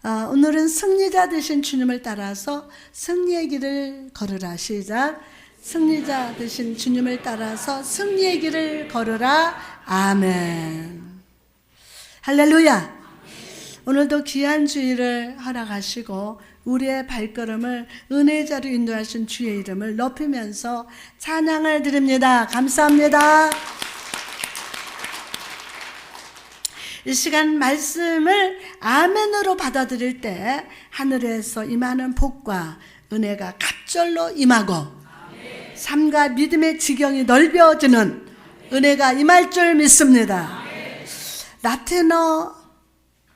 오늘은 승리자 되신 주님을 따라서 승리의 길을 걸으라. 시작. 승리자 되신 주님을 따라서 승리의 길을 걸으라. 아멘. 할렐루야. 오늘도 귀한 주일을 허락하시고 우리의 발걸음을 은혜의 자리로 인도하신 주의 이름을 높이면서 찬양을 드립니다. 감사합니다. 이 시간 말씀을 아멘으로 받아들일 때 하늘에서 임하는 복과 은혜가 갑절로 임하고 삶과 믿음의 지경이 넓어지는 은혜가 임할 줄 믿습니다. 라틴어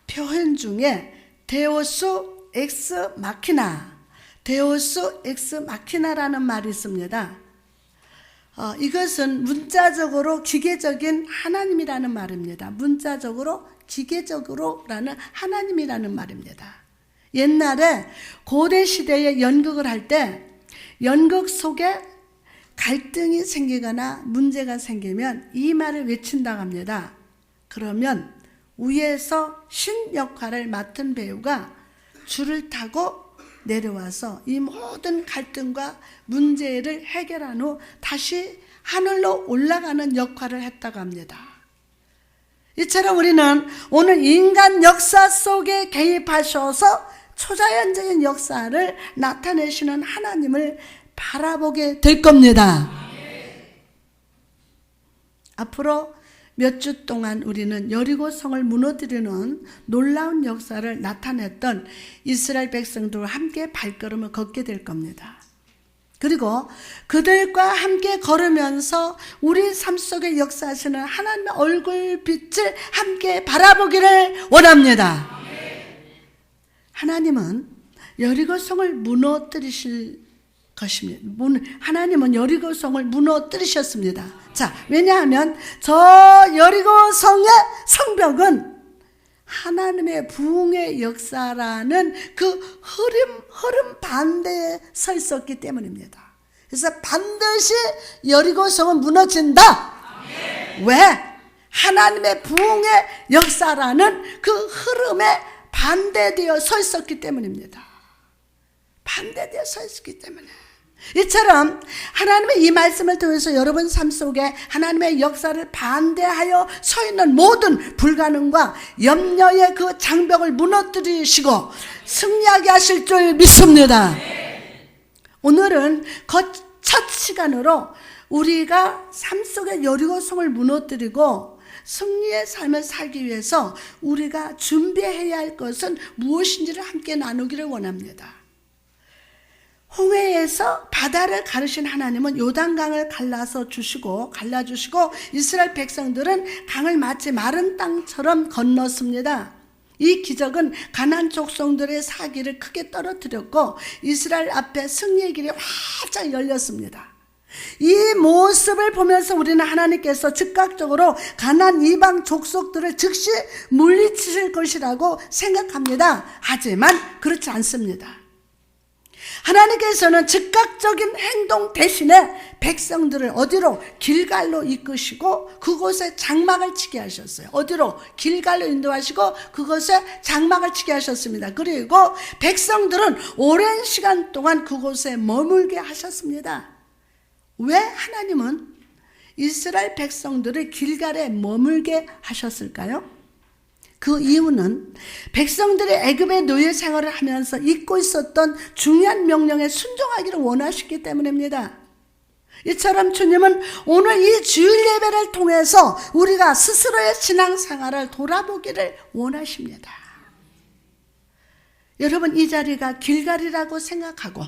표현 중에 데우스 엑스 마키나, 데우스 엑스 마키나라는 말이 있습니다. 이것은 문자적으로 기계적인 하나님이라는 말입니다. 문자적으로 기계적으로라는 하나님이라는 말입니다. 옛날에 고대 시대에 연극을 할 때 연극 속에 갈등이 생기거나 문제가 생기면 이 말을 외친다고 합니다. 그러면 위에서 신 역할을 맡은 배우가 줄을 타고 내려와서 이 모든 갈등과 문제를 해결한 후 다시 하늘로 올라가는 역할을 했다고 합니다. 이처럼 우리는 오늘 인간 역사 속에 개입하셔서 초자연적인 역사를 나타내시는 하나님을 바라보게 될 겁니다. 앞으로 몇 주 동안 우리는 여리고성을 무너뜨리는 놀라운 역사를 나타냈던 이스라엘 백성들과 함께 발걸음을 걷게 될 겁니다. 그리고 그들과 함께 걸으면서 우리 삶 속에 역사하시는 하나님의 얼굴빛을 함께 바라보기를 원합니다. 하나님은 여리고성을 무너뜨리실 것입니다. 하나님은 여리고성을 무너뜨리셨습니다. 자, 왜냐하면 저 여리고성의 성벽은 하나님의 부흥의 역사라는 그 흐름 반대에 서 있었기 때문입니다. 그래서 반드시 여리고성은 무너진다. 왜? 하나님의 부흥의 역사라는 그 흐름에 반대되어 서 있었기 때문입니다. 반대되어 서 있었기 때문에. 이처럼 하나님의 이 말씀을 통해서 여러분 삶 속에 하나님의 역사를 반대하여 서 있는 모든 불가능과 염려의 그 장벽을 무너뜨리시고 승리하게 하실 줄 믿습니다. 오늘은 첫 시간으로 우리가 삶 속에 여리고성을 무너뜨리고 승리의 삶을 살기 위해서 우리가 준비해야 할 것은 무엇인지를 함께 나누기를 원합니다. 홍해에서 바다를 가르신 하나님은 요단강을 갈라주시고 이스라엘 백성들은 강을 마치 마른 땅처럼 건넜습니다. 이 기적은 가나안 족속들의 사기를 크게 떨어뜨렸고 이스라엘 앞에 승리의 길이 활짝 열렸습니다. 이 모습을 보면서 우리는 하나님께서 즉각적으로 가나안 이방 족속들을 즉시 물리치실 것이라고 생각합니다. 하지만 그렇지 않습니다. 하나님께서는 즉각적인 행동 대신에 백성들을 어디로? 길갈로 이끄시고 그곳에 장막을 치게 하셨어요. 어디로? 길갈로 인도하시고 그곳에 장막을 치게 하셨습니다. 그리고 백성들은 오랜 시간 동안 그곳에 머물게 하셨습니다. 왜 하나님은 이스라엘 백성들을 길갈에 머물게 하셨을까요? 그 이유는 백성들이 애굽의 노예 생활을 하면서 잊고 있었던 중요한 명령에 순종하기를 원하시기 때문입니다. 이처럼 주님은 오늘 이 주일 예배를 통해서 우리가 스스로의 신앙생활을 돌아보기를 원하십니다. 여러분, 이 자리가 길갈이라고 생각하고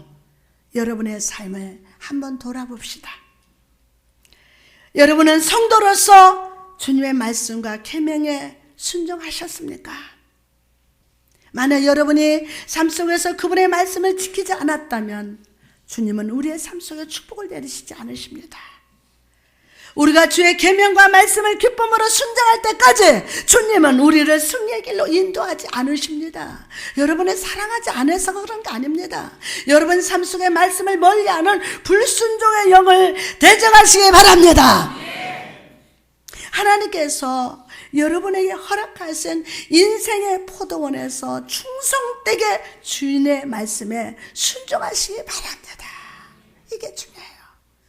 여러분의 삶을 한번 돌아봅시다. 여러분은 성도로서 주님의 말씀과 계명에 순종하셨습니까? 만약 여러분이 삶 속에서 그분의 말씀을 지키지 않았다면 주님은 우리의 삶 속에 축복을 내리시지 않으십니다. 우리가 주의 계명과 말씀을 기쁨으로 순종할 때까지 주님은 우리를 승리의 길로 인도하지 않으십니다. 여러분을 사랑하지 않아서 그런 게 아닙니다. 여러분 삶 속의 말씀을 멀리하는 불순종의 영을 대적하시기 바랍니다. 하나님께서 여러분에게 허락하신 인생의 포도원에서 충성되게 주인의 말씀에 순종하시기 바랍니다. 이게 중요해요.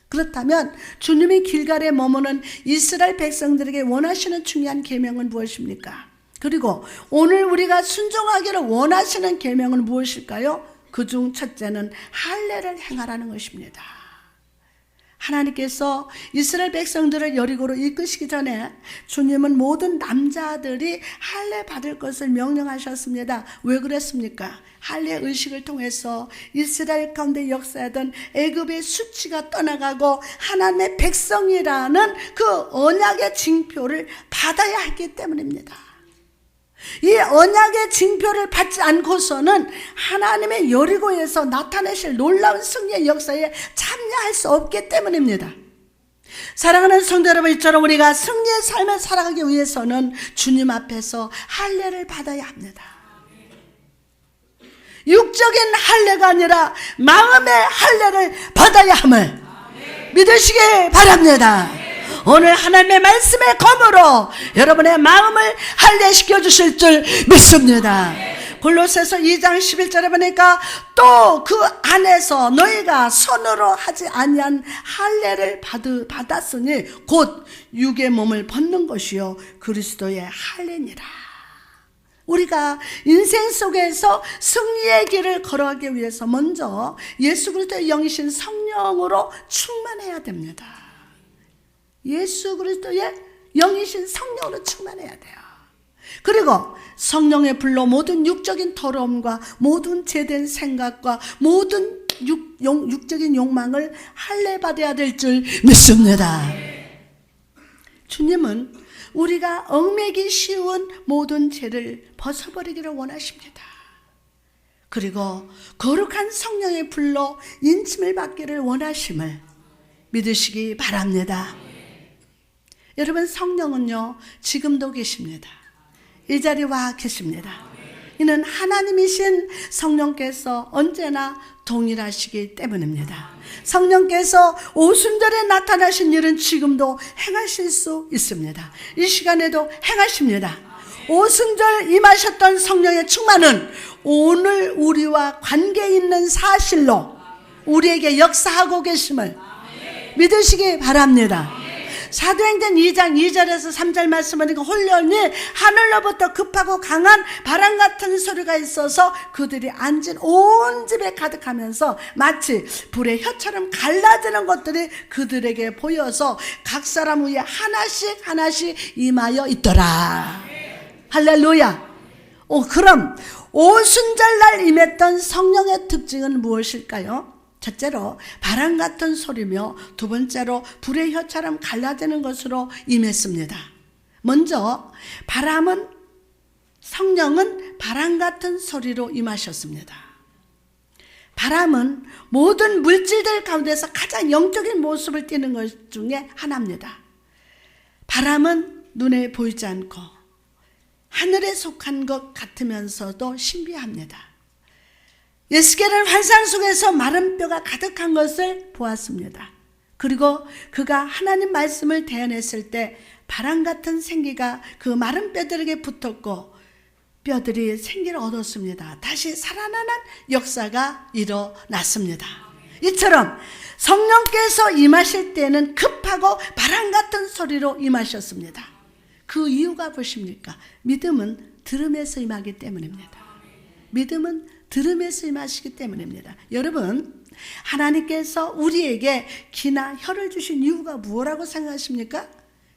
그렇다면 주님이 길갈에 머무는 이스라엘 백성들에게 원하시는 중요한 계명은 무엇입니까? 그리고 오늘 우리가 순종하기를 원하시는 계명은 무엇일까요? 그중 첫째는 할례를 행하라는 것입니다. 하나님께서 이스라엘 백성들을 여리고로 이끄시기 전에 주님은 모든 남자들이 할례 받을 것을 명령하셨습니다. 왜 그랬습니까? 할례 의식을 통해서 이스라엘 가운데 역사하던 애굽의 수치가 떠나가고 하나님의 백성이라는 그 언약의 징표를 받아야 했기 때문입니다. 이 언약의 징표를 받지 않고서는 하나님의 여리고에서 나타내실 놀라운 승리의 역사에 참여할 수 없기 때문입니다. 사랑하는 성도 여러분, 이처럼 우리가 승리의 삶을 살아가기 위해서는 주님 앞에서 할례를 받아야 합니다. 육적인 할례가 아니라 마음의 할례를 받아야 함을 믿으시기 바랍니다. 오늘 하나님의 말씀의 검으로 여러분의 마음을 할례시켜 주실 줄 믿습니다. 골로새서 2장 11절에 보니까 또 그 안에서 너희가 손으로 하지 아니한 할례를 받았으니 곧 육의 몸을 벗는 것이요 그리스도의 할례니라. 우리가 인생 속에서 승리의 길을 걸어가기 위해서 먼저 예수 그리스도의 영이신 성령으로 충만해야 됩니다. 예수 그리스도의 영이신 성령으로 충만해야 돼요. 그리고 성령의 불로 모든 육적인 더러움과 모든 죄된 생각과 모든 육적인 욕망을 할례받아야 될 줄 믿습니다. 주님은 우리가 얽매기 쉬운 모든 죄를 벗어버리기를 원하십니다. 그리고 거룩한 성령의 불로 인침을 받기를 원하심을 믿으시기 바랍니다. 여러분, 성령은요 지금도 계십니다. 이 자리에 와 계십니다. 이는 하나님이신 성령께서 언제나 동일하시기 때문입니다. 성령께서 오순절에 나타나신 일은 지금도 행하실 수 있습니다. 이 시간에도 행하십니다. 오순절 임하셨던 성령의 충만은 오늘 우리와 관계 있는 사실로 우리에게 역사하고 계심을 믿으시기 바랍니다. 사도행전 2장 2절에서 3절 말씀하니까 홀련히 하늘로부터 급하고 강한 바람 같은 소리가 있어서 그들이 앉은 온 집에 가득하면서 마치 불의 혀처럼 갈라지는 것들이 그들에게 보여서 각 사람 위에 하나씩 하나씩 임하여 있더라. 할렐루야. 그럼 오순절날 임했던 성령의 특징은 무엇일까요? 첫째로 바람 같은 소리며 두 번째로 불의 혀처럼 갈라지는 것으로 임했습니다. 먼저 성령은 바람 같은 소리로 임하셨습니다. 바람은 모든 물질들 가운데서 가장 영적인 모습을 띠는 것 중에 하나입니다. 바람은 눈에 보이지 않고 하늘에 속한 것 같으면서도 신비합니다. 에스겔은 환상 속에서 마른 뼈가 가득한 것을 보았습니다. 그리고 그가 하나님 말씀을 대언했을 때 바람 같은 생기가 그 마른 뼈들에게 붙었고 뼈들이 생기를 얻었습니다. 다시 살아나는 역사가 일어났습니다. 이처럼 성령께서 임하실 때는 급하고 바람 같은 소리로 임하셨습니다. 그 이유가 무엇입니까? 믿음은 들음에서 임하기 때문입니다. 믿음은 들음에서 임하시기 때문입니다. 여러분, 하나님께서 우리에게 기나 혀를 주신 이유가 무엇이라고 생각하십니까?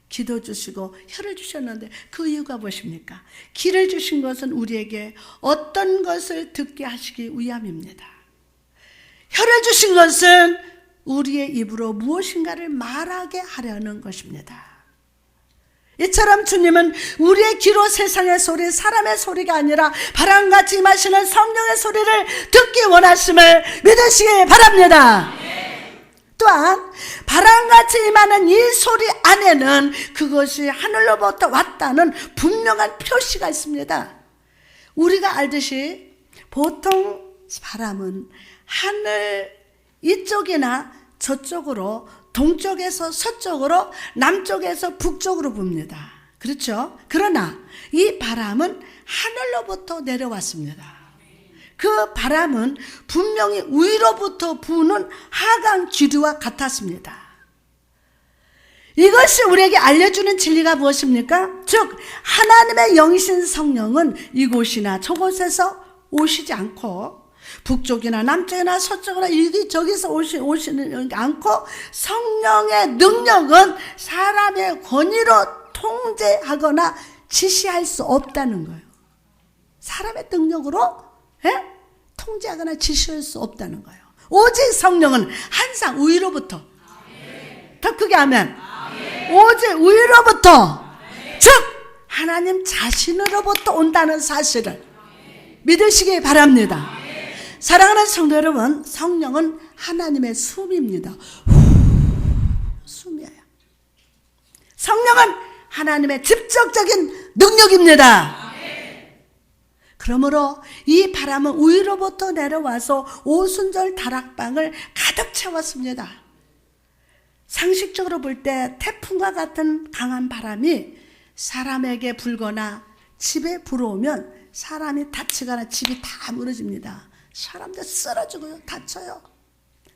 기도 주시고 혀를 주셨는데 그 이유가 무엇입니까? 귀를 주신 것은 우리에게 어떤 것을 듣게 하시기 위함입니다. 혀를 주신 것은 우리의 입으로 무엇인가를 말하게 하려는 것입니다. 이처럼 주님은 우리의 귀로 세상의 소리, 사람의 소리가 아니라 바람같이 임하시는 성령의 소리를 듣기 원하심을 믿으시기 바랍니다. 또한 바람같이 임하는 이 소리 안에는 그것이 하늘로부터 왔다는 분명한 표시가 있습니다. 우리가 알듯이 보통 바람은 하늘 이쪽이나 저쪽으로, 동쪽에서 서쪽으로, 남쪽에서 북쪽으로 붑니다. 그렇죠? 그러나 이 바람은 하늘로부터 내려왔습니다. 그 바람은 분명히 위로부터 부는 하강 기류와 같았습니다. 이것이 우리에게 알려주는 진리가 무엇입니까? 즉 하나님의 영이신 성령은 이곳이나 저곳에서 오시지 않고 북쪽이나 남쪽이나 서쪽이나 여기저기서 오시는 않고 성령의 능력은 사람의 권위로 통제하거나 지시할 수 없다는 거예요. 사람의 능력으로 통제하거나 지시할 수 없다는 거예요. 오직 성령은 항상 위로부터, 더 크게 하면 오직 위로부터, 즉 하나님 자신으로부터 온다는 사실을 믿으시기 바랍니다. 사랑하는 성도 여러분, 성령은 하나님의 숨입니다. 숨이에요. 성령은 하나님의 직접적인 능력입니다. 그러므로 이 바람은 위로부터 내려와서 오순절 다락방을 가득 채웠습니다. 상식적으로 볼 때 태풍과 같은 강한 바람이 사람에게 불거나 집에 불어오면 사람이 다치거나 집이 다 무너집니다. 사람들 쓰러지고요, 다쳐요.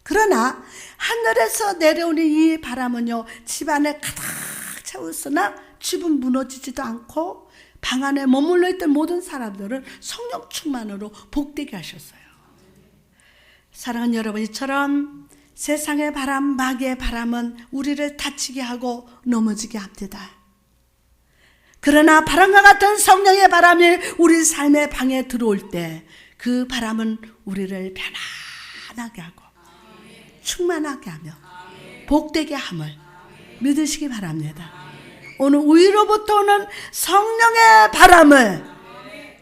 그러나 하늘에서 내려오는 이 바람은요, 집안에 가득 채웠으나 집은 무너지지도 않고 방 안에 머물러 있던 모든 사람들은 성령 충만으로 복되게 하셨어요. 사랑하는 여러분, 이처럼 세상의 바람, 마귀의 바람은 우리를 다치게 하고 넘어지게 합니다. 그러나 바람과 같은 성령의 바람이 우리 삶의 방에 들어올 때 그 바람은 우리를 편안하게 하고 충만하게 하며 복되게 함을 믿으시기 바랍니다. 오늘 위로부터 오는 성령의 바람을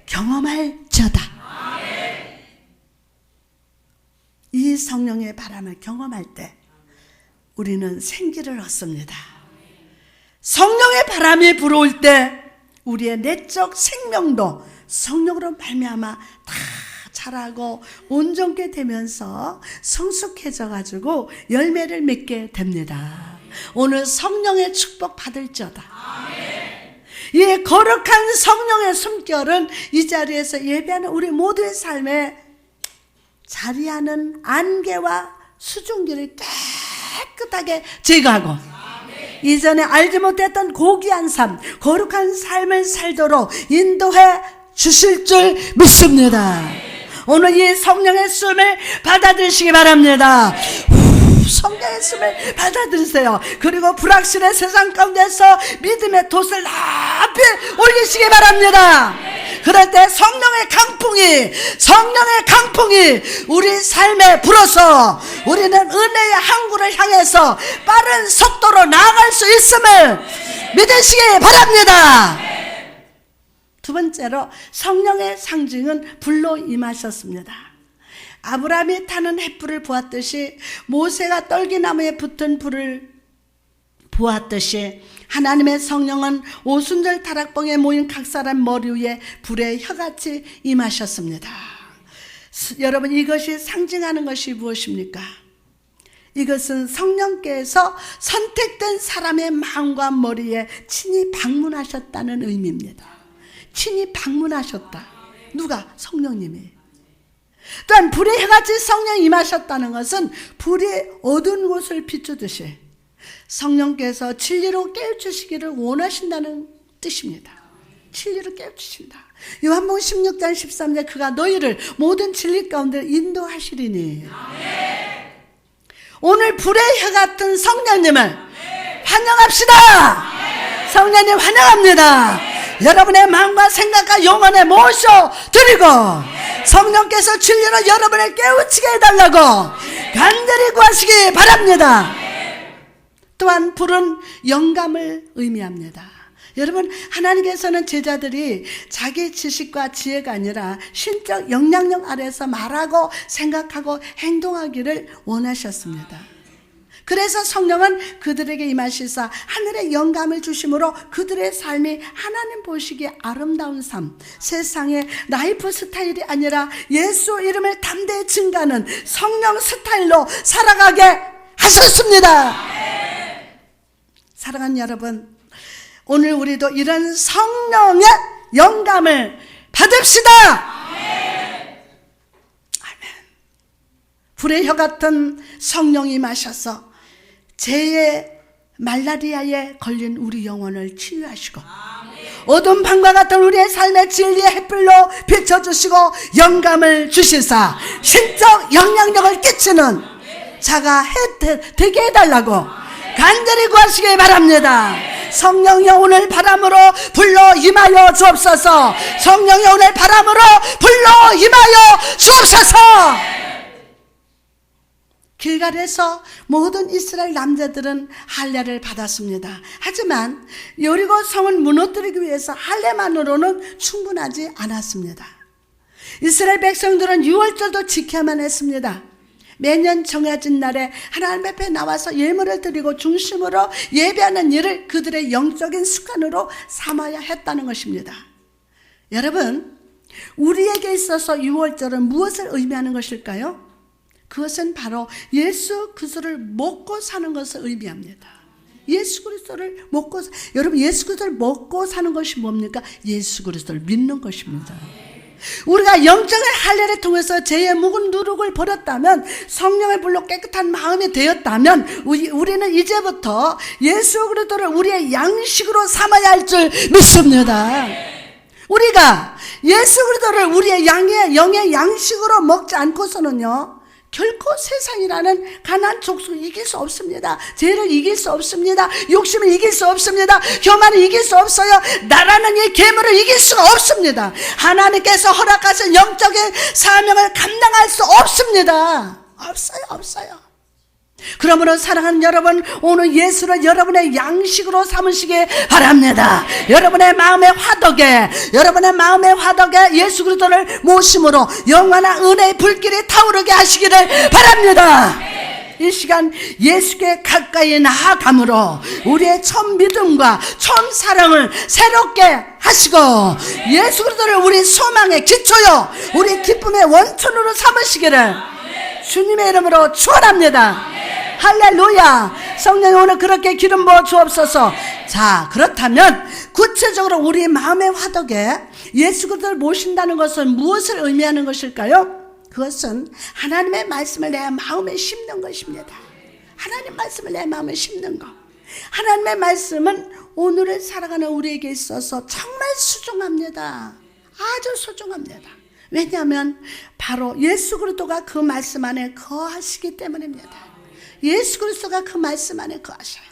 경험할지어다. 이 성령의 바람을 경험할 때 우리는 생기를 얻습니다. 성령의 바람이 불어올 때 우리의 내적 생명도 성령으로 말미암아 다 자라고 온전케 되면서 성숙해져 가지고 열매를 맺게 됩니다. 오늘 성령의 축복 받을지어다. 이 거룩한 성령의 숨결은 이 자리에서 예배하는 우리 모두의 삶에 자리하는 안개와 수증기를 깨끗하게 제거하고 이전에 알지 못했던 고귀한 삶, 거룩한 삶을 살도록 인도해 주실 줄 믿습니다. 오늘 이 성령의 숨을 받아들이시기 바랍니다. 성령의 숨을 받아들이세요. 그리고 불확실한 세상 가운데서 믿음의 돛을 높이 올리시기 바랍니다. 그럴 때 성령의 강풍이 우리 삶에 불어서 우리는 은혜의 항구를 향해서 빠른 속도로 나아갈 수 있음을 믿으시기 바랍니다. 두 번째로 성령의 상징은 불로 임하셨습니다. 아브라함이 타는 횃불을 보았듯이 모세가 떨기나무에 붙은 불을 보았듯이 하나님의 성령은 오순절 다락방에 모인 각 사람 머리 위에 불의 혀같이 임하셨습니다. 여러분, 이것이 상징하는 것이 무엇입니까? 이것은 성령께서 선택된 사람의 마음과 머리에 친히 방문하셨다는 의미입니다. 친히 방문하셨다. 누가? 성령님이. 또한 불의 혀같이 성령이 임하셨다는 것은 불이 어두운 곳을 비추듯이 성령께서 진리로 깨우치시기를 원하신다는 뜻입니다. 진리로 깨우치신다. 요한복음 16장 13절 그가 너희를 모든 진리 가운데 인도하시리니. 오늘 불의 혀 같은 성령님을 환영합시다. 성령님 환영합니다. 여러분의 마음과 생각과 영혼에 모셔드리고 성령께서 진리로 여러분을 깨우치게 해달라고 간절히 구하시기 바랍니다. 또한 불은 영감을 의미합니다. 여러분, 하나님께서는 제자들이 자기 지식과 지혜가 아니라 신적 영향력 아래서 말하고 생각하고 행동하기를 원하셨습니다. 그래서 성령은 그들에게 임하시사 하늘의 영감을 주심으로 그들의 삶이 하나님 보시기에 아름다운 삶, 세상의 라이프 스타일이 아니라 예수 이름을 담대히 증가하는 성령 스타일로 살아가게 하셨습니다. 사랑하는 여러분, 오늘 우리도 이런 성령의 영감을 받읍시다. 아멘. 불의 혀 같은 성령이 마셔서 죄의 말라리아에 걸린 우리 영혼을 치유하시고 어두운 밤과 같은 우리의 삶의 진리의 햇불로 비춰주시고 영감을 주시사 신적 영향력을 끼치는 자가 되게 해달라고 간절히 구하시기 바랍니다. 성령이 오늘 바람으로 불러 임하여 주옵소서. 성령이 오늘 바람으로 불러 임하여 주옵소서. 길갈에서 모든 이스라엘 남자들은 할례를 받았습니다. 하지만 여리고 성을 무너뜨리기 위해서 할례만으로는 충분하지 않았습니다. 이스라엘 백성들은 유월절도 지켜야만 했습니다. 매년 정해진 날에 하나님 앞에 나와서 예물을 드리고 중심으로 예배하는 일을 그들의 영적인 습관으로 삼아야 했다는 것입니다. 여러분, 우리에게 있어서 유월절은 무엇을 의미하는 것일까요? 그것은 바로 예수 그리스도를 먹고 사는 것을 의미합니다. 예수 그리스도를 먹고, 여러분, 예수 그리스도를 먹고 사는 것이 뭡니까? 예수 그리스도를 믿는 것입니다. 우리가 영적인 할례를 통해서 죄의 묵은 누룩을 버렸다면, 성령의 불로 깨끗한 마음이 되었다면 우리는 이제부터 예수 그리스도를 우리의 양식으로 삼아야 할 줄 믿습니다. 우리가 예수 그리스도를 우리의 영의 양식으로 먹지 않고서는요, 결코 세상이라는 가난한 족속을 이길 수 없습니다. 죄를 이길 수 없습니다. 욕심을 이길 수 없습니다. 교만을 이길 수 없어요. 나라는 이 괴물을 이길 수가 없습니다. 하나님께서 허락하신 영적인 사명을 감당할 수 없습니다. 없어요. 그러므로 사랑하는 여러분, 오늘 예수를 여러분의 양식으로 삼으시기 바랍니다. 여러분의 마음의 화덕에 예수 그리스도를 모심으로 영원한 은혜의 불길이 타오르게 하시기를 바랍니다. 이 시간 예수께 가까이 나아감으로 우리의 처음 믿음과 처음 사랑을 새롭게 하시고 예수 그리스도를 우리 소망의 기초요, 우리 기쁨의 원천으로 삼으시기를 주님의 이름으로 축원합니다. 할렐루야. 성령이 오늘 그렇게 기름 부어 주옵소서. 자, 그렇다면 구체적으로 우리 마음의 화덕에 예수 그리스도를 모신다는 것은 무엇을 의미하는 것일까요? 그것은 하나님의 말씀을 내 마음에 심는 것입니다. 하나님의 말씀을 내 마음에 심는 것. 하나님의 말씀은 오늘을 살아가는 우리에게 있어서 정말 소중합니다. 아주 소중합니다. 왜냐하면 바로 예수 그리스도가 그 말씀 안에 거하시기 때문입니다. 예수 그리스도가 그 말씀 안에 거하셔요.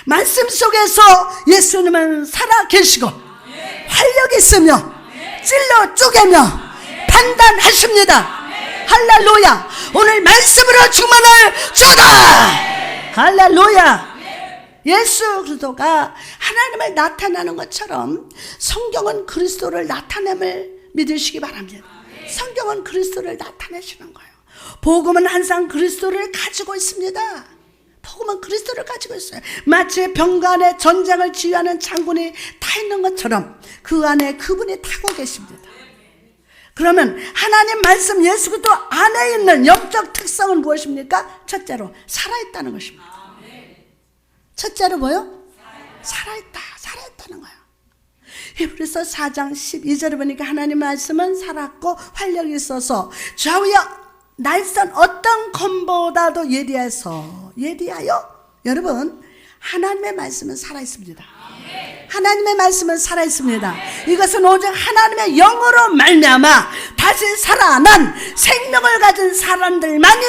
말씀 속에서 예수님은 살아 계시고 활력 있으며 찔러 쪼개며 판단하십니다. 할렐루야. 오늘 말씀으로 주문을 주다. 할렐루야. 예수 그리스도가 하나님을 나타나는 것처럼 성경은 그리스도를 나타냄을 믿으시기 바랍니다. 성경은 그리스도를 나타내시는 거예요. 복음은 항상 그리스도를 가지고 있습니다. 복음은 그리스도를 가지고 있어요. 마치 병가 안에 전쟁을 지휘하는 장군이 타 있는 것처럼 그 안에 그분이 타고 계십니다. 그러면 하나님 말씀 예수 그리스도 안에 있는 영적 특성은 무엇입니까? 첫째로 살아있다는 것입니다. 첫째로 뭐요? 살아있다는 거예요. 히브리서 4장 12절에 보니까 하나님 말씀은 살았고 활력이 있어서 좌우여 날선 어떤 검보다도 예리하여 여러분, 하나님의 말씀은 살아있습니다. 하나님의 말씀은 살아있습니다. 이것은 오직 하나님의 영으로 말미암아 다시 살아난 생명을 가진 사람들만이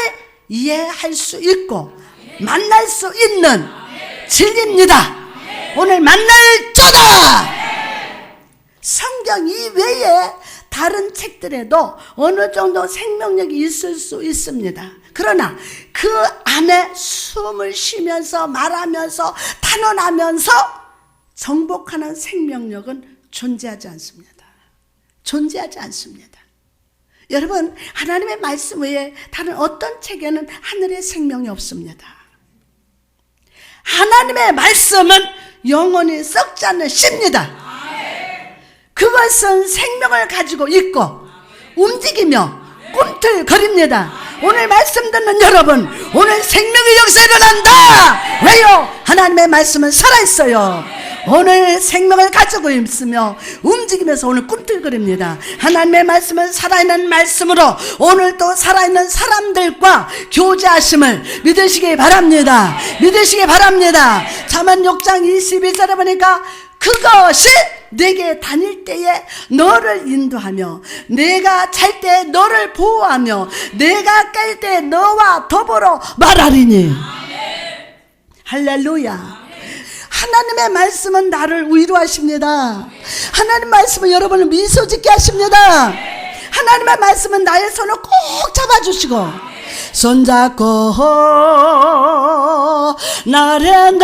이해할 수 있고 만날 수 있는 진리입니다. 오늘 만날 자다. 성경 이외에 다른 책들에도 어느 정도 생명력이 있을 수 있습니다. 그러나 그 안에 숨을 쉬면서 말하면서 탄원하면서 정복하는 생명력은 존재하지 않습니다. 여러분, 하나님의 말씀 외에 다른 어떤 책에는 하늘의 생명이 없습니다. 하나님의 말씀은 영원히 썩지 않는 씨입니다. 그것은 생명을 가지고 있고 움직이며 꿈틀거립니다. 오늘 말씀 듣는 여러분, 오늘 생명의 역사가 일어난다. 왜요? 하나님의 말씀은 살아있어요. 오늘 생명을 가지고 있으며 움직이면서 오늘 꿈틀거립니다. 하나님의 말씀은 살아있는 말씀으로 오늘도 살아있는 사람들과 교제하심을 믿으시기 바랍니다. 믿으시기 바랍니다. 잠언 6장 22절에 보니까 그것이 내게 다닐 때에 너를 인도하며 내가 잘 때 너를 보호하며 내가 깰 때 너와 더불어 말하리니. 할렐루야. 하나님의 말씀은 나를 위로하십니다. 하나님의 말씀은 여러분을 미소 짓게 하십니다. 하나님의 말씀은 나의 손을 꼭 잡아주시고 손잡고 나를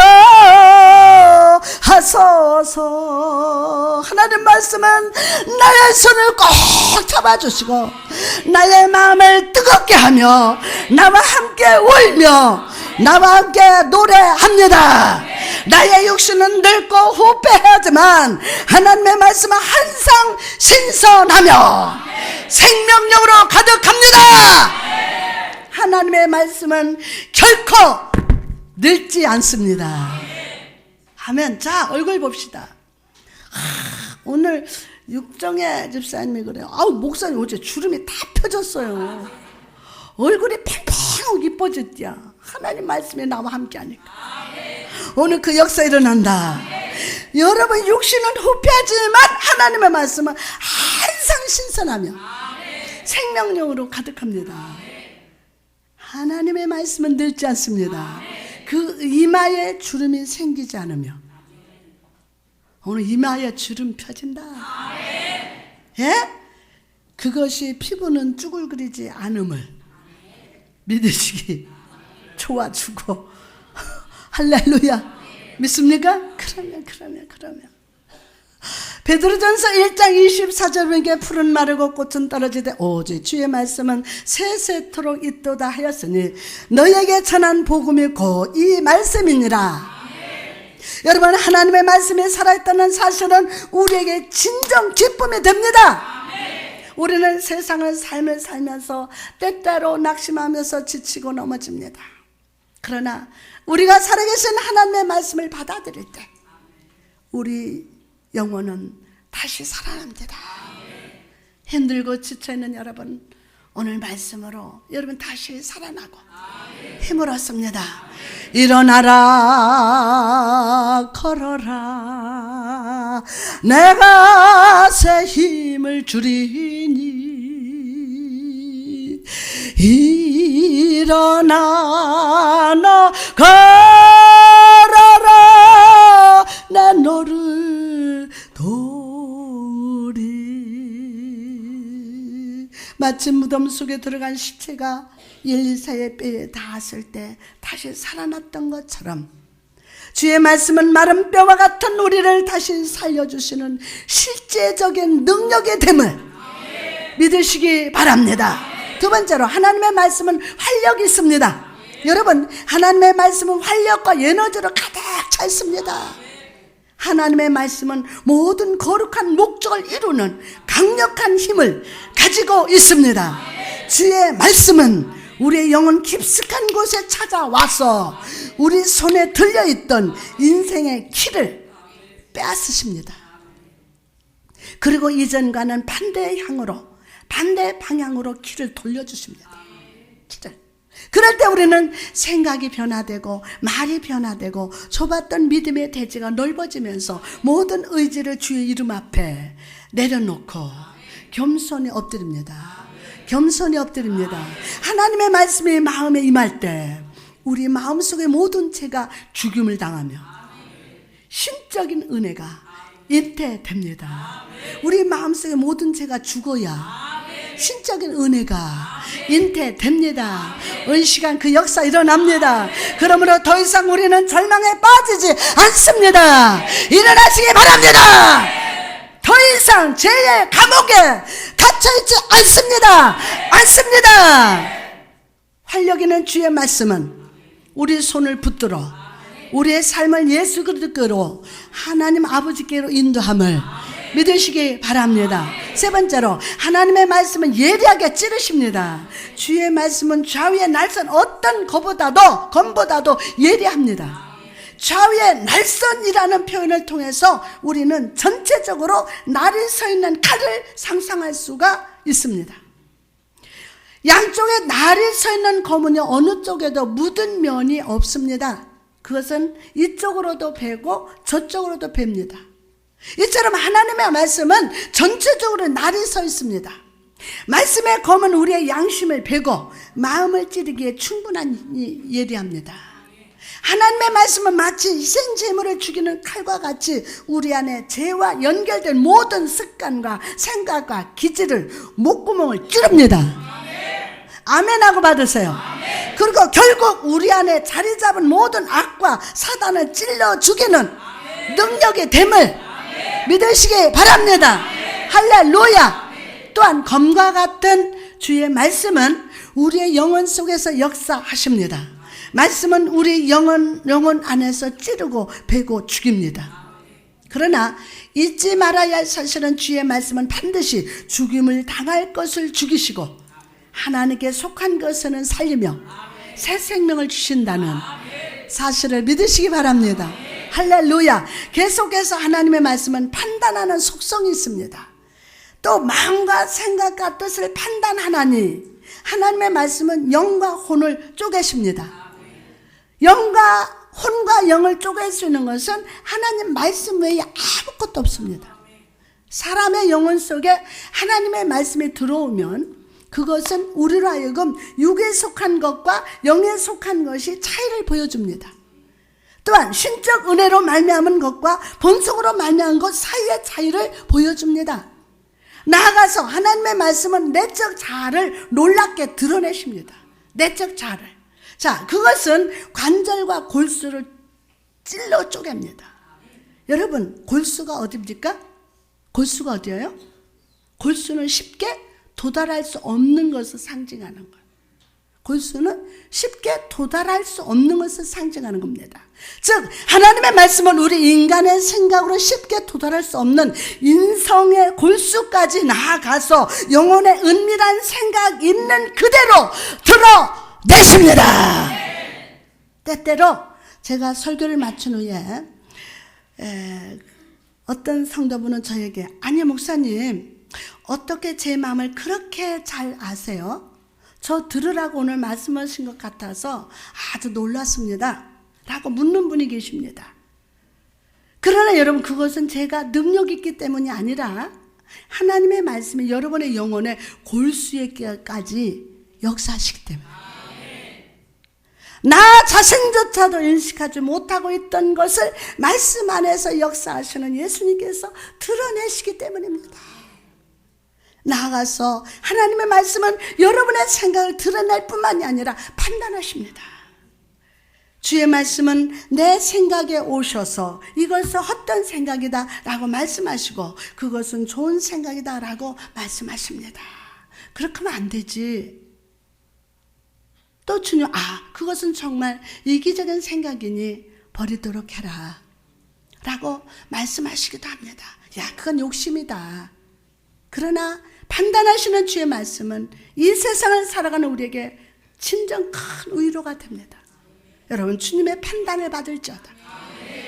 하소서. 하나님 말씀은 나의 손을 꼭 잡아주시고 나의 마음을 뜨겁게 하며 나와 함께 울며 나와 함께 노래합니다. 나의 육신은 늙고 후패하지만 하나님의 말씀은 항상 신선하며 생명력으로 가득합니다. 하나님의 말씀은 결코 늙지 않습니다. 아멘. 자, 얼굴 봅시다. 오늘 육정의 집사님이 그래요. 아우, 목사님 어제 주름이 다 펴졌어요. 얼굴이 팽팽하고 이뻐졌지야. 하나님 말씀이 나와 함께 하니까. 오늘 그 역사 일어난다. 여러분 육신은 후패하지만 하나님의 말씀은 항상 신선하며 생명력으로 가득합니다. 하나님의 말씀은 늙지 않습니다. 그 이마에 주름이 생기지 않으며 오늘 이마에 주름 펴진다. 예? 그것이 피부는 쭈글거리지 않음을 믿으시기 좋아주고 할렐루야. 믿습니까? 그러면 베드로전서 1장 24절에 푸른 마르고 꽃은 떨어지되 오직 주의 말씀은 세세토록 있도다 하였으니 너에게 전한 복음이 곧 이 말씀이니라. 여러분, 하나님의 말씀이 살아있다는 사실은 우리에게 진정 기쁨이 됩니다. 우리는 세상을 삶을 살면서 때때로 낙심하면서 지치고 넘어집니다. 그러나 우리가 살아계신 하나님의 말씀을 받아들일 때 우리 영혼은 다시 살아납니다. 힘들고 지쳐있는 여러분, 오늘 말씀으로 여러분 다시 살아나고 힘을 얻습니다. 일어나라 걸어라 내가 새 힘을 주리니 일어나 너 걸어라 내 너를 도우리. 마치 무덤 속에 들어간 시체가 엘리사의 뼈에 닿았을 때 다시 살아났던 것처럼 주의 말씀은 마른 뼈와 같은 우리를 다시 살려주시는 실제적인 능력의 됨을 믿으시기 바랍니다. 두 번째로 하나님의 말씀은 활력이 있습니다. 여러분, 하나님의 말씀은 활력과 에너지로 가득 차 있습니다. 하나님의 말씀은 모든 거룩한 목적을 이루는 강력한 힘을 가지고 있습니다. 주의 말씀은 우리의 영혼 깊숙한 곳에 찾아와서 우리 손에 들려있던 인생의 키를 빼앗으십니다. 그리고 이전과는 반대 방향으로 키를 돌려주십니다. 키를. 그럴 때 우리는 생각이 변화되고 말이 변화되고 좁았던 믿음의 대지가 넓어지면서 모든 의지를 주의 이름 앞에 내려놓고 겸손히 엎드립니다. 하나님의 말씀이 마음에 임할 때 우리 마음속의 모든 죄가 죽임을 당하며 신적인 은혜가 잉태됩니다. 우리 마음속의 모든 죄가 죽어야 신적인 은혜가 잉태됩니다. 은시간 그 역사 일어납니다. 그러므로 더 이상 우리는 절망에 빠지지 않습니다. 일어나시기 바랍니다. 더 이상 죄의 감옥에 갇혀있지 않습니다. 활력 있는 주의 말씀은 우리 손을 붙들어 우리의 삶을 예수 그리스도로 하나님 아버지께로 인도함을 믿으시기 바랍니다. 세 번째로 하나님의 말씀은 예리하게 찌르십니다. 주의 말씀은 좌우의 날선 어떤 검보다도 예리합니다. 좌우의 날선이라는 표현을 통해서 우리는 전체적으로 날이 서 있는 칼을 상상할 수가 있습니다. 양쪽에 날이 서 있는 검은이 어느 쪽에도 묻은 면이 없습니다. 그것은 이쪽으로도 베고 저쪽으로도 뱁니다. 이처럼 하나님의 말씀은 전체적으로 날이 서 있습니다. 말씀의 검은 우리의 양심을 베고 마음을 찌르기에 충분한 예리합니다. 하나님의 말씀은 마치 희생제물을 죽이는 칼과 같이 우리 안에 죄와 연결된 모든 습관과 생각과 기질을 목구멍을 찌릅니다. 아멘하고 받으세요. 그리고 결국 우리 안에 자리 잡은 모든 악과 사단을 찔러 죽이는 능력이 됨을 믿으시기 바랍니다. 할렐루야. 또한 검과 같은 주의 말씀은 우리의 영혼 속에서 역사하십니다. 말씀은 우리 영혼 안에서 찌르고 베고 죽입니다. 그러나 잊지 말아야 할 사실은 주의 말씀은 반드시 죽임을 당할 것을 죽이시고 하나님께 속한 것은 살리며 새 생명을 주신다는 사실을 믿으시기 바랍니다. 할렐루야. 계속해서 하나님의 말씀은 판단하는 속성이 있습니다. 또 마음과 생각과 뜻을 판단하나니 하나님의 말씀은 영과 혼을 쪼개십니다. 영과 혼과 영을 쪼갤 수 있는 것은 하나님 말씀 외에 아무것도 없습니다. 사람의 영혼 속에 하나님의 말씀이 들어오면 그것은 우리로 하여금 육에 속한 것과 영에 속한 것이 차이를 보여줍니다. 또한 신적 은혜로 말미암은 것과 본성으로 말미암은 것 사이의 차이를 보여줍니다. 나아가서 하나님의 말씀은 내적 자아를 놀랍게 드러내십니다. 내적 자아를. 자, 그것은 관절과 골수를 찔러 쪼갭니다. 여러분, 골수가 어디입니까? 골수가 어디예요? 골수는 쉽게 도달할 수 없는 것을 상징하는 거예요. 골수는 쉽게 도달할 수 없는 것을 상징하는 겁니다. 즉 하나님의 말씀은 우리 인간의 생각으로 쉽게 도달할 수 없는 인성의 골수까지 나아가서 영혼의 은밀한 생각 있는 그대로 드러내십니다. 때때로 제가 설교를 마친 후에 어떤 성도분은 저에게 아니 목사님 어떻게 제 마음을 그렇게 잘 아세요? 저 들으라고 오늘 말씀하신 것 같아서 아주 놀랐습니다 라고 묻는 분이 계십니다. 그러나 여러분 그것은 제가 능력 있기 때문이 아니라 하나님의 말씀이 여러분의 영혼의 골수에까지 역사하시기 때문에 나 자신조차도 인식하지 못하고 있던 것을 말씀 안에서 역사하시는 예수님께서 드러내시기 때문입니다. 나아가서 하나님의 말씀은 여러분의 생각을 드러낼 뿐만이 아니라 판단하십니다. 주의 말씀은 내 생각에 오셔서 이것은 헛된 생각이다 라고 말씀하시고 그것은 좋은 생각이다 라고 말씀하십니다. 그렇게 하면 안 되지. 또 주님 그것은 정말 이기적인 생각이니 버리도록 해라 라고 말씀하시기도 합니다. 야 그건 욕심이다. 그러나 판단하시는 주의 말씀은 이 세상을 살아가는 우리에게 진정 큰 위로가 됩니다. 여러분 주님의 판단을 받을지어다.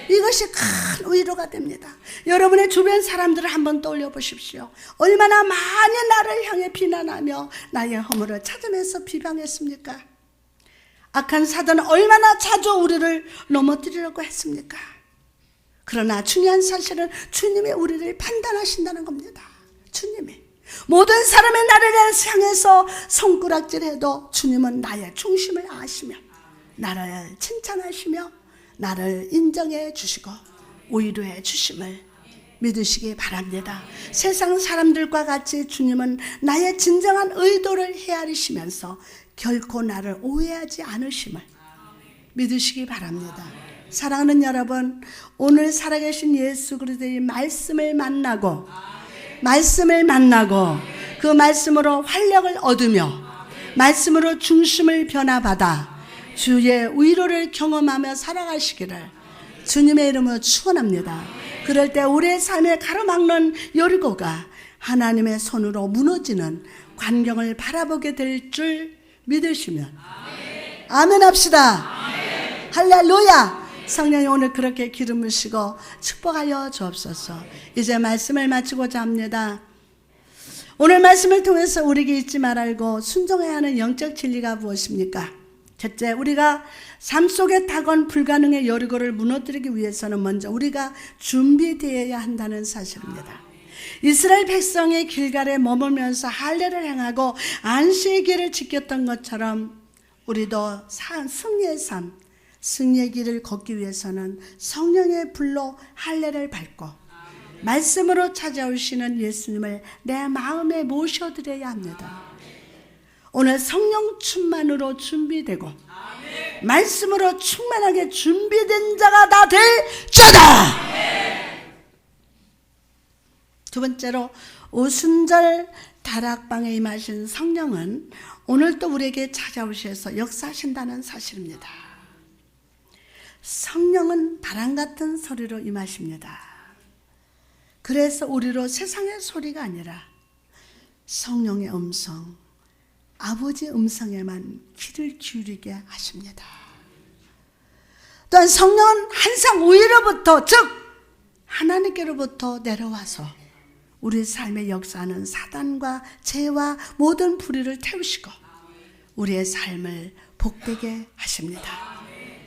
이것이 큰 위로가 됩니다. 여러분의 주변 사람들을 한번 떠올려 보십시오. 얼마나 많이 나를 향해 비난하며 나의 허물을 찾으면서 비방했습니까? 악한 사단은 얼마나 자주 우리를 넘어뜨리려고 했습니까? 그러나 중요한 사실은 주님이 우리를 판단하신다는 겁니다. 주님이 모든 사람의 나를 향해서 손가락질해도 주님은 나의 중심을 아시며 나를 칭찬하시며 나를 인정해 주시고 위로해 주심을 믿으시기 바랍니다. 세상 사람들과 같이 주님은 나의 진정한 의도를 헤아리시면서 결코 나를 오해하지 않으심을 믿으시기 바랍니다. 사랑하는 여러분, 오늘 살아계신 예수 그리스도의 말씀을 만나고 그 말씀으로 활력을 얻으며 말씀으로 중심을 변화받아 주의 위로를 경험하며 살아가시기를 주님의 이름으로 축원합니다. 그럴 때 우리의 삶에 가로막는 여리고가 하나님의 손으로 무너지는 광경을 바라보게 될 줄 믿으시면 아멘 합시다. 할렐루야. 성령이 오늘 그렇게 기름 부으시고 축복하여 주옵소서. 이제 말씀을 마치고자 합니다. 오늘 말씀을 통해서 우리에게 잊지 말고 순종해야 하는 영적 진리가 무엇입니까? 첫째, 우리가 삶 속에 다가온 불가능의 여리고를 무너뜨리기 위해서는 먼저 우리가 준비되어야 한다는 사실입니다. 이스라엘 백성이 길갈에 머물면서 할례를 행하고 안식의 길을 지켰던 것처럼 우리도 승리의 삶, 승리의 길을 걷기 위해서는 성령의 불로 할례를 밟고 말씀으로 찾아오시는 예수님을 내 마음에 모셔드려야 합니다. 오늘 성령 충만으로 준비되고 말씀으로 충만하게 준비된 자가 다 될지어다. 두 번째로 오순절 다락방에 임하신 성령은 오늘 또 우리에게 찾아오셔서 역사하신다는 사실입니다. 성령은 바람 같은 소리로 임하십니다. 그래서 우리로 세상의 소리가 아니라 성령의 음성, 아버지 음성에만 귀를 기울이게 하십니다. 또한 성령은 항상 위로부터, 즉 하나님께로부터 내려와서 우리 삶의 역사하는 사단과 죄와 모든 불의를 태우시고 우리의 삶을 복되게 하십니다.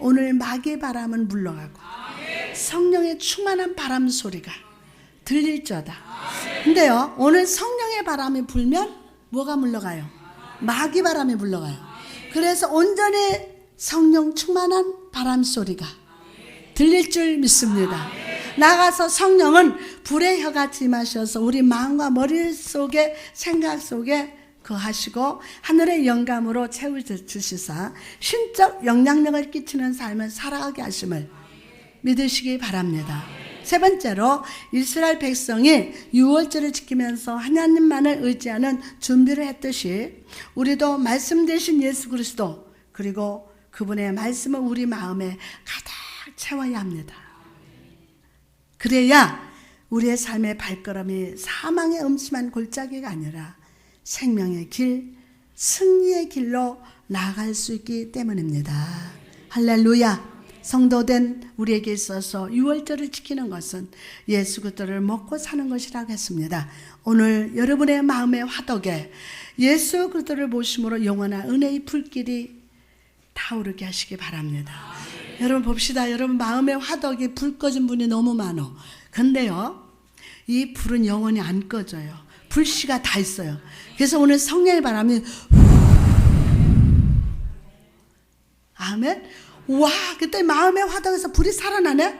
오늘 마귀의 바람은 물러가고 성령의 충만한 바람 소리가 들릴지어다. 근데요, 오늘 성령의 바람이 불면 뭐가 물러가요? 마귀 바람이 물러가요. 그래서 온전히 성령 충만한 바람 소리가 들릴 줄 믿습니다. 나가서 성령은 불의 혀같이 임하셔서 우리 마음과 머릿속에 생각 속에 거하시고 하늘의 영감으로 채워주시사 신적 영향력을 끼치는 삶을 살아가게 하심을 믿으시기 바랍니다. 세 번째로 이스라엘 백성이 유월절을 지키면서 하나님만을 의지하는 준비를 했듯이 우리도 말씀 되신 예수 그리스도 그리고 그분의 말씀을 우리 마음에 가득 채워야 합니다. 그래야 우리의 삶의 발걸음이 사망의 음침한 골짜기가 아니라 생명의 길, 승리의 길로 나아갈 수 있기 때문입니다. 할렐루야. 성도된 우리에게 있어서 유월절을 지키는 것은 예수 그리스도를 먹고 사는 것이라고 했습니다. 오늘 여러분의 마음의 화덕에 예수 그리스도를 모심으로 영원한 은혜의 불길이 타오르게 하시기 바랍니다. 여러분 봅시다. 여러분 마음의 화덕이 불 꺼진 분이 너무 많어. 근데요, 이 불은 영원히 안 꺼져요. 불씨가 다 있어요. 그래서 오늘 성령의 바람이 아멘. 와, 그때 마음의 화덕에서 불이 살아나네.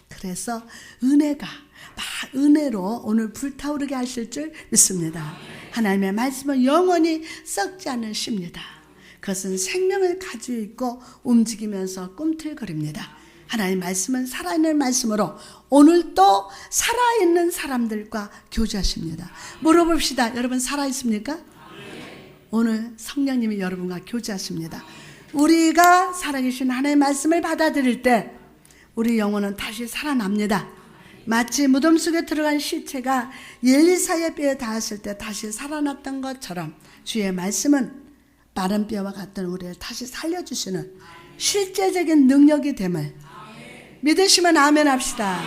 그래서 은혜가 막 은혜로 오늘 불타오르게 하실 줄 믿습니다. 하나님의 말씀은 영원히 썩지 않으십니다. 그것은 생명을 가지고 있고 움직이면서 꿈틀거립니다. 하나님의 말씀은 살아있는 말씀으로 오늘도 살아있는 사람들과 교제하십니다. 물어봅시다. 여러분 살아있습니까? 오늘 성령님이 여러분과 교제하십니다. 우리가 살아계신 하나님의 말씀을 받아들일 때 우리 영혼은 다시 살아납니다. 마치 무덤 속에 들어간 시체가 엘리사의 뼈에 닿았을 때 다시 살아났던 것처럼 주의 말씀은 마른 뼈와 같은 우리를 다시 살려주시는 실제적인 능력이 됨을 믿으시면 아멘 합시다.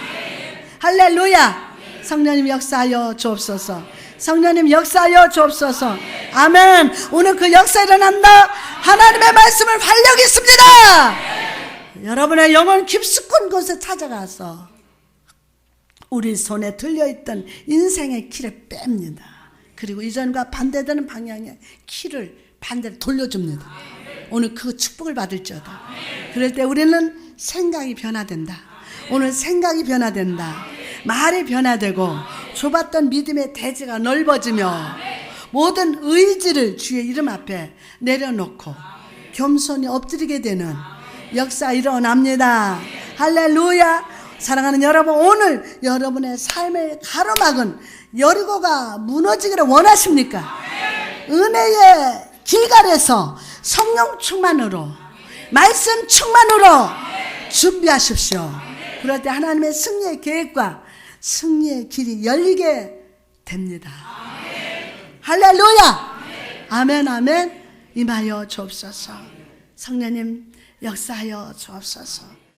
할렐루야. 성령님 역사하여 주옵소서. 성령님 역사하여 주옵소서. 아멘. 오늘 그 역사 일어난다. 하나님의 말씀을 활력 있습니다. 여러분의 영혼 깊숙한 곳에 찾아가서 우리 손에 들려있던 인생의 키를 뺍니다. 그리고 이전과 반대되는 방향의 키를 반대로 돌려줍니다. 오늘 그 축복을 받을지어다. 그럴 때 우리는 생각이 변화된다. 오늘 생각이 변화된다. 말이 변화되고 좁았던 믿음의 대지가 넓어지며 모든 의지를 주의 이름 앞에 내려놓고 겸손히 엎드리게 되는 역사 일어납니다. 할렐루야. 사랑하는 여러분, 오늘 여러분의 삶의 가로막은 여리고가 무너지기를 원하십니까? 은혜의 길갈에서 성령 충만으로 말씀 충만으로 준비하십시오. 그럴 때 하나님의 승리의 계획과 승리의 길이 열리게 됩니다. 할렐루야. 아멘 아멘. 임하여 주옵소서. 성령님 역사하여 주옵소서.